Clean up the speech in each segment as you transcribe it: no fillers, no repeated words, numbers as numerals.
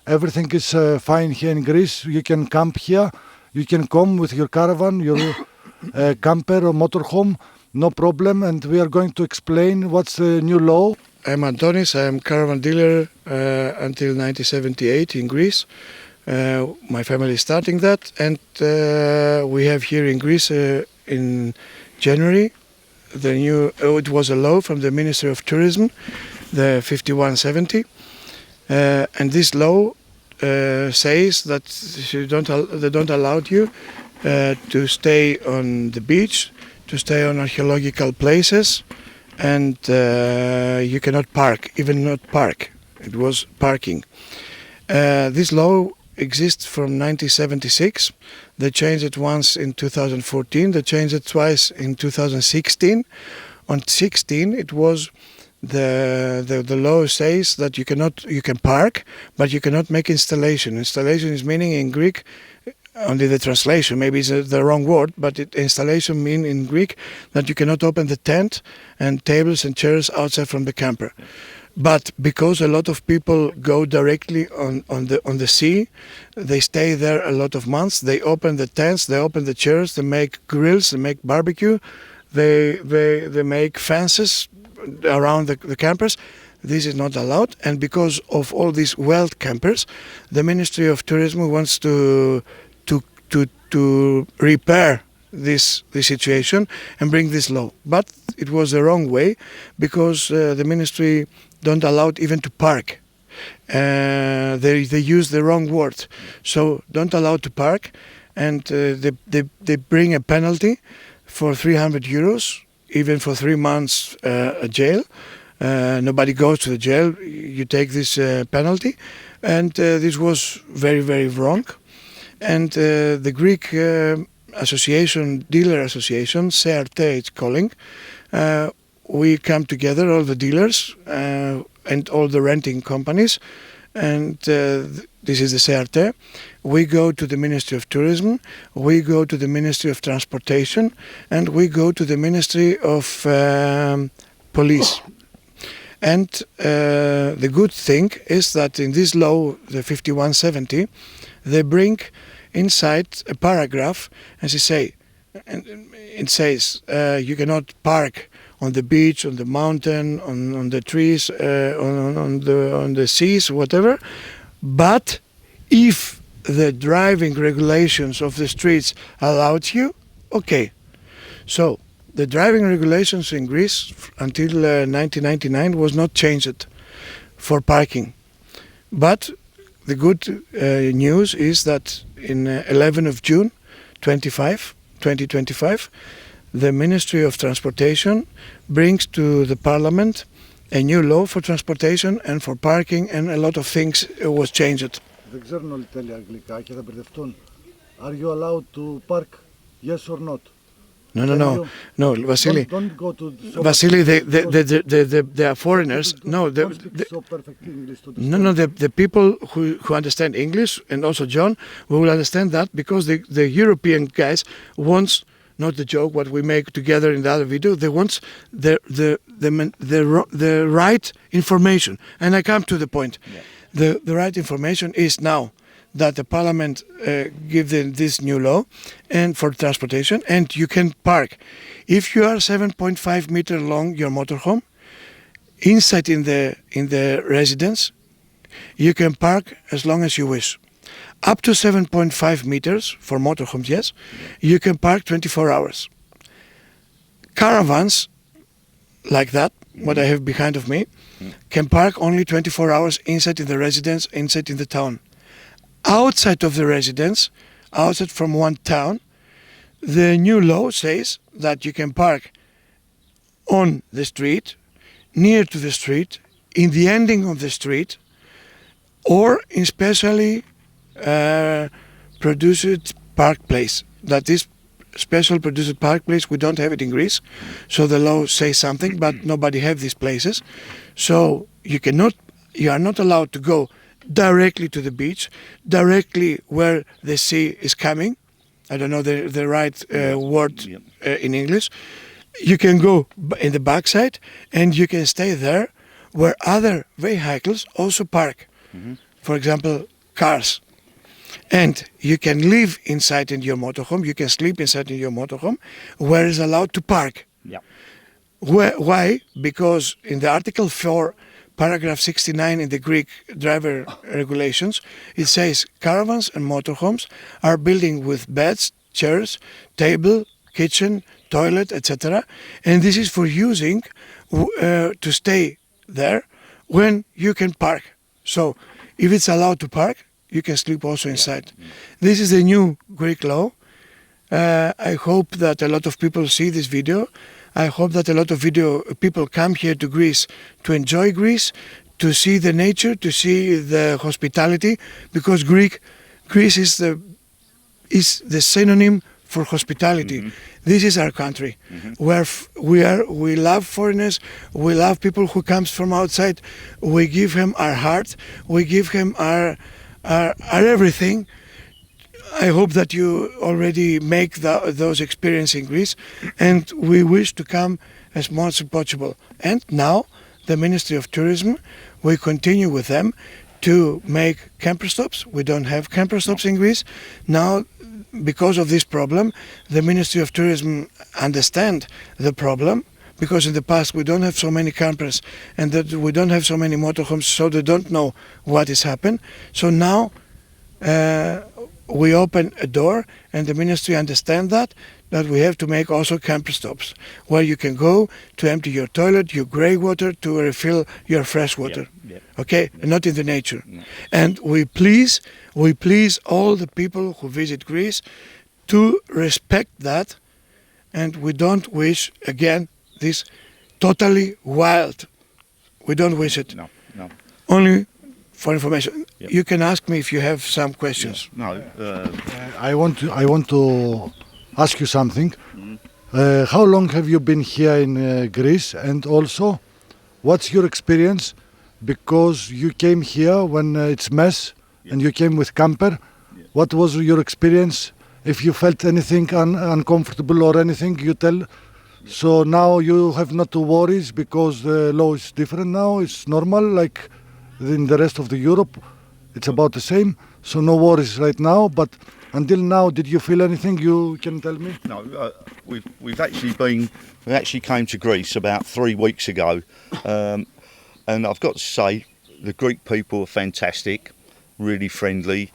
Everything is fine here in Greece. You can camp here. You can come with your caravan, your camper or motorhome, no problem. And we are going to explain what's the new law. I'm Antonis. I'm caravan dealer until 1978 in Greece. My family is starting that, and we have here in Greece in January the new. It was a law from the Ministry of Tourism, the 5170, and this law says that they don't allow you to stay on the beach, to stay on archaeological places, and you cannot park, even not park. It was parking. This law exists from 1976. They changed it once in 2014. They changed it twice in 2016. On 16, it was the law says that you can park, but you cannot make installation. Installation is meaning in Greek, only the translation, maybe it's the wrong word, but installation mean in Greek that you cannot open the tent and tables and chairs outside from the camper. But because a lot of people go directly on the sea, they stay there a lot of months. They open the tents, they open the chairs, they make grills, they make barbecue, they make fences around the campers. This is not allowed, and because of all these wild campers, the Ministry of Tourism wants to repair this situation and bring this law. But it was the wrong way, because the ministry don't allow it even to park. They use the wrong word. So don't allow to park, and they bring a penalty for 300 euros, even for 3 months jail. Nobody goes to the jail. You take this penalty, and this was very, very wrong. And the Greek association, dealer association, CRT it's calling, we come together, all the dealers and all the renting companies, and this is the CRT. We go to the Ministry of Tourism, we go to the Ministry of Transportation, and we go to the Ministry of Police. And the good thing is that in this law, the 5170, they bring inside a paragraph, as you say, and it says you cannot park on the beach, on the mountain, on the trees, on the seas, whatever. But if the driving regulations of the streets allowed you, okay. So the driving regulations in Greece until 1999 was not changed for parking. But the good news is that in 11 of June 2025, the Ministry of Transportation brings to the Parliament a new law for transportation and for parking, and a lot of things was changed. Δεν ξέρουν όλοι τέλεια αγγλικά και θα μπερδευτούν. Are you allowed to park? Yes or not? No, Vasily. Don't go to. Vasily, they are foreigners. No, Don't speak so perfect English to no. The people who understand English, and also John, we will understand that, because the European guys wants, not the joke what we make together in the other video. They want the right information, and I come to the point. Yeah. The right information is now that the Parliament give this new law and for transportation, and you can park. If you are 7.5 meter long, your motorhome, inside in the residence, you can park as long as you wish. Up to 7.5 meters for motorhomes, yes, you can park 24 hours. Caravans like that, what I have behind of me, can park only 24 hours inside in the residence, inside in the town. Outside of the residence, outside from one town, the new law says that you can park on the street, near to the street, in the ending of the street, or in specially produced park place. That is special produced park place. We don't have it in Greece, so the law says something, but nobody have these places. So you are not allowed to go directly to the beach, directly where the sea is coming. I don't know the right word in English. You can go in the backside, and you can stay there where other vehicles also park. Mm-hmm. For example, cars. And you can live inside in your motorhome, you can sleep inside in your motorhome, where is allowed to park. Yeah. Why? Because in the Article 4, paragraph 69 in the Greek driver regulations, it says caravans and motorhomes are building with beds, chairs, table, kitchen, toilet, etc. And this is for using to stay there when you can park. So if it's allowed to park, you can sleep also inside. This is the new Greek law. I hope that a lot of people see this video. I hope that a lot of people come here to Greece to enjoy Greece, to see the nature, to see the hospitality, because Greece is the synonym for hospitality. Mm-hmm. This is our country, where we love foreigners, we love people who comes from outside. We give him our heart, we give him our everything. I hope that you already make those experiences in Greece, and we wish to come as much as possible. And now, the Ministry of Tourism, we continue with them to make camper stops. We don't have camper stops in Greece. Now, because of this problem, the Ministry of Tourism understand the problem, because in the past we don't have so many campers and that we don't have so many motorhomes, so they don't know what has happened. So now, we open a door, and the ministry understand that we have to make also camper stops where you can go to empty your toilet, your grey water, to refill your fresh water. Yeah. Okay, not in the nature. No. And we please all the people who visit Greece to respect that, and we don't wish again this totally wild. We don't wish it. No. Only for information. Yep. You can ask me if you have some questions. No. I want to ask you something. How long have you been here in Greece, and also what's your experience, because you came here when it's mess and you came with camper. What was your experience? If you felt anything uncomfortable or anything, you tell. So now you have not to worries because the law is different now. It's normal like in the rest of the Europe. It's about the same. So no worries right now. But until now, did you feel anything? You can tell me. No, we've actually came to Greece about 3 weeks ago, and I've got to say the Greek people are fantastic, really friendly.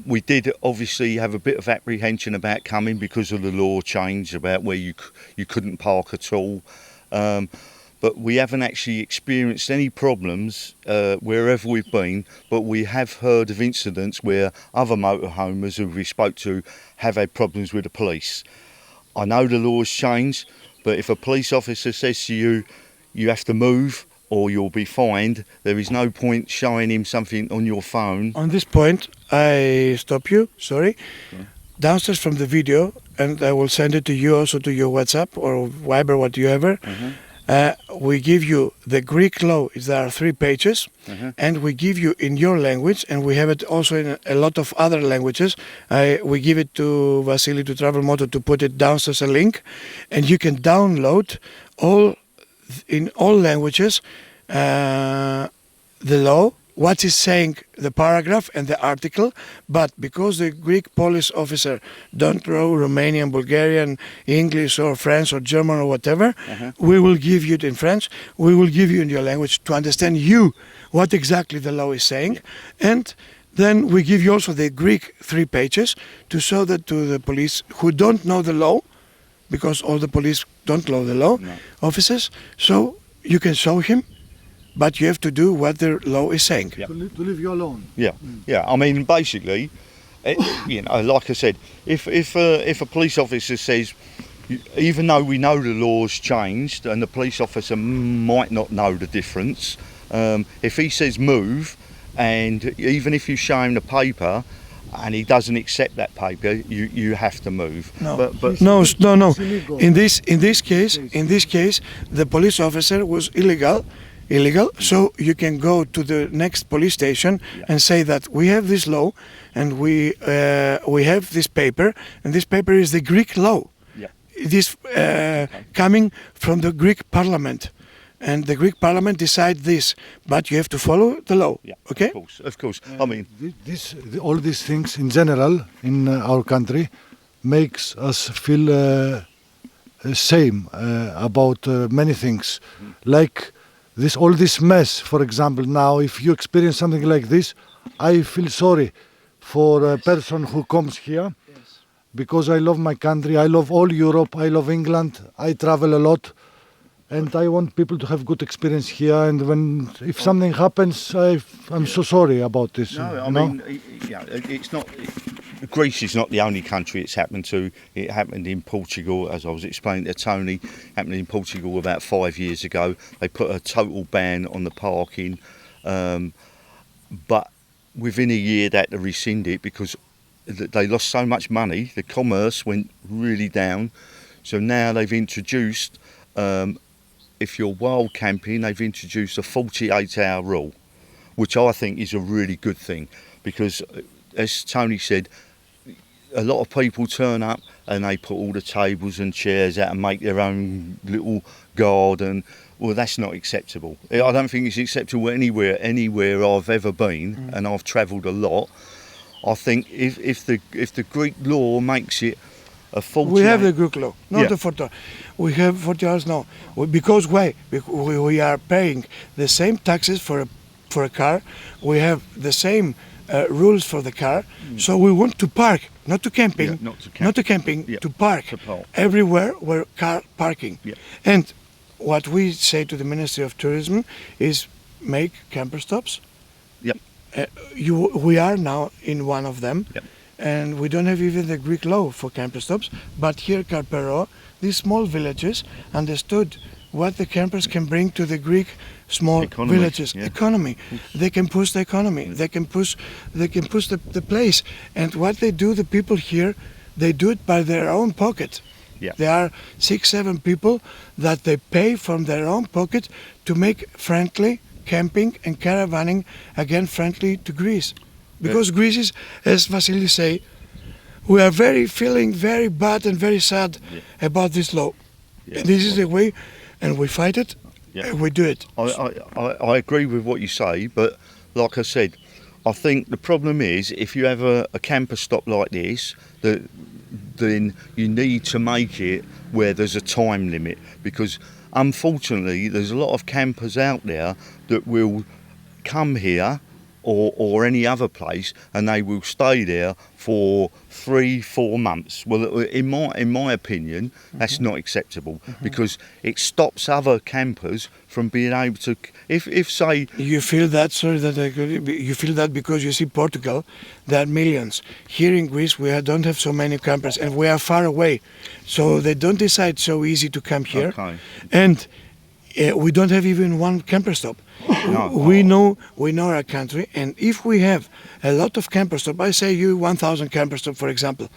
We did obviously have a bit of apprehension about coming because of the law change about where you couldn't park at all, but we haven't actually experienced any problems wherever we've been. But we have heard of incidents where other motorhomers who we spoke to have had problems with the police. I know the law's changed, but if a police officer says to you, you have to move or you'll be fined, there is no point showing him something on your phone. On this point, I stop you, sorry. Yeah. Downstairs from the video, and I will send it to you also to your WhatsApp or Viber, whatever. We give you the Greek law. There are 3 pages, and we give you in your language, and we have it also in a lot of other languages. We give it to Vasily, to Travel Moto, to put it downstairs a link, and you can download in all languages the law, what is saying, the paragraph and the article. But because the Greek police officer don't know Romanian, Bulgarian, English or French or German or whatever, we will give you it in French, we will give you in your language to understand you what exactly the law is saying. And then we give you also the Greek 3 pages to show that to the police who don't know the law, because all the police don't know the law, officers, so you can show him, but you have to do what the law is saying. Yeah. To leave you alone. Yeah. I mean, basically, like I said, if a police officer says, even though we know the law's changed and the police officer might not know the difference, if he says move, and even if you show him the paper and he doesn't accept that paper, you have to move. No, but no. illegal. In this case, the police officer was illegal. So you can go to the next police station and say that we have this law, and we have this paper, and this paper is the Greek law. Yeah. It is coming from the Greek Parliament, and the Greek Parliament decide this, but you have to follow the law. Yeah, Okay? of course. I mean, All these things in general in our country makes us feel same about many things, like all this mess. For example, now if you experience something like this, I feel sorry for a person who comes here, because I love my country, I love all Europe, I love England, I travel a lot, and I want people to have good experience here. And if something happens, I'm so sorry about this. no, I you know? mean, it's not. Greece is not the only country it's happened to. It happened in Portugal, as I was explaining to Tony. Happened in Portugal about 5 years ago. They put a total ban on the parking, but within a year they had to rescind it because they lost so much money. The commerce went really down. So now they've introduced, if you're wild camping, they've introduced a 48-hour rule, which I think is a really good thing, because as Tony said, a lot of people turn up and they put all the tables and chairs out and make their own little garden. Well, that's not acceptable. I don't think it's acceptable anywhere I've ever been, and I've travelled a lot. I think if the Greek law makes it a 40, We have the Greek law, not Yeah. the 40 hours. We have 40 hours now. Because why? We are paying the same taxes for a car. We have the same rules for the car. So we want to park, not to camping, Yeah, not to camp. Yeah. to park To park. everywhere where car parking. Yeah. And what we say to the Ministry of Tourism is make camper stops. Yep. We are now in one of them. Yep. And we don't have even the Greek law for camper stops, but here Karpero, these small villages understood what the campers can bring to the Greek small Economy, villages yeah. economy. They can push the economy. They can push the place. And what they do, the people here, they do it by their own pocket. Yeah. There are 6-7 people that they pay from their own pocket to make friendly camping and caravanning again friendly to Greece. Because Greece is, as Vasilis say, we are feeling very bad and very sad about this law. Yeah. And this is the way, and we fight it, Yeah. and we do it. I agree with what you say, but like I said, I think the problem is if you have a camper stop like this, then you need to make it where there's a time limit, because unfortunately there's a lot of campers out there that will come here or any other place and they will stay there for 3-4 months. Well, in my opinion, that's not acceptable, because it stops other campers from being able to, if say, You feel that, sorry that I could, you feel that because you see Portugal, there are millions. Here in Greece we don't have so many campers and we are far away. So they don't decide so easy to come here. Okay. And we don't have even one camper stop. No. We know our country, and if we have a lot of camper stop, I say you 1,000 camper stop, for example,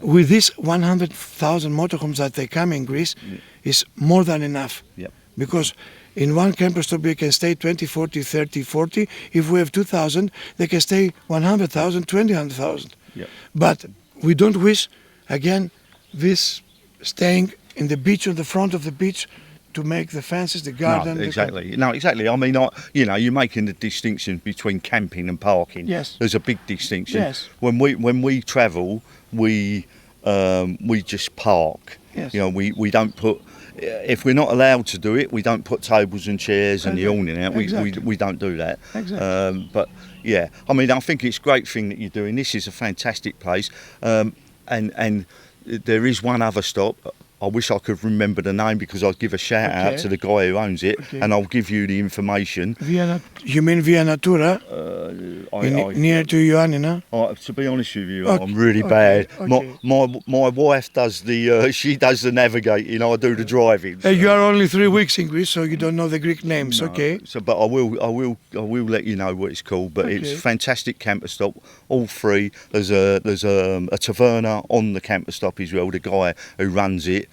with this 100,000 motorhomes that they come in Greece, is more than enough. Yep. Because in one camper stop you can stay 20, 40, 30, 40. If we have 2,000, they can stay 100,000, 200,000. Yep. But we don't wish, again, this staying in the beach, on the front of the beach, to make the fences, the garden. No, exactly. I mean, you're making the distinction between camping and parking. Yes. There's a big distinction. Yes. When we travel, we just park. Yes. You know, we don't put. If we're not allowed to do it, we don't put tables and chairs and the awning out. Exactly. We don't do that. Exactly. But yeah, I mean, I think it's a great thing that you're doing. This is a fantastic place, and there is one other stop. I wish I could remember the name, because I'd give a shout out to the guy who owns it, and I'll give you the information. You mean Via Natura? Near to Ioannina? To be honest with you, Okay, I'm really okay, bad. okay. My wife does she does the navigating. I do the driving. You are only 3 weeks in Greece, so you don't know the Greek names, No, okay? So, but I will let you know what it's called. But it's Okay. a fantastic camper stop, all free. There's a taverna on the camper stop as well. The guy who runs it.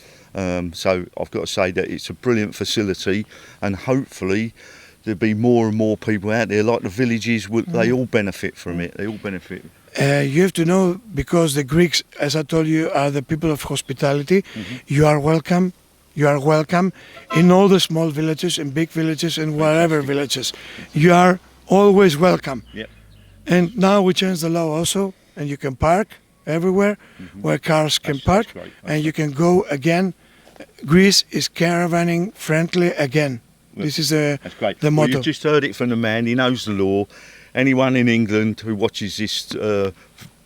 So I've got to say that it's a brilliant facility, and hopefully there'll be more and more people out there. Like the villages, they all benefit from it. They all benefit. You have to know, because the Greeks, as I told you, are the people of hospitality. You are welcome. You are welcome in all the small villages and big villages and wherever villages. You are always welcome. Yep. And now we changed the law also, and you can park everywhere where cars can That's park, great. and you can go again. Greece is caravanning friendly again. This is That's great. the Well, motto. you've just heard it from the man. He knows the law. Anyone in England who watches this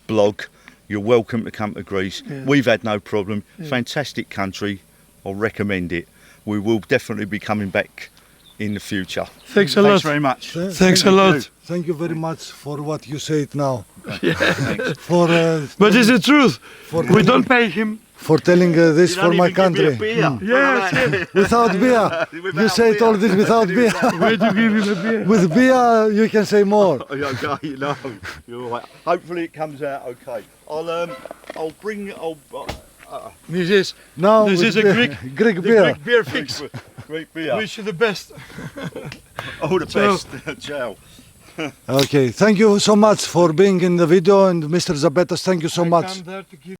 blog, you're welcome to come to Greece. Yeah. We've had no problem. Fantastic country. I'll recommend it. We will definitely be coming back in the future. Thanks a lot. Thanks very much. Thanks a lot. Thank you very much for what you said now. For But it's the truth. for, We don't pay him. for telling this for my country. Yes. Without beer. You say all this without beer. Where to give him a beer? With beer you can say more. Okay, no, you're all right. Hopefully it comes out okay. I'll bring. This is Now This with is a beer- Greek- Greek the beer. Greek beer fix. Great beer. Wish you the best. All the Ciao. best. Ciao. Okay, thank you so much for being in the video, and Mr. Zabetas, thank you so I much. come there to give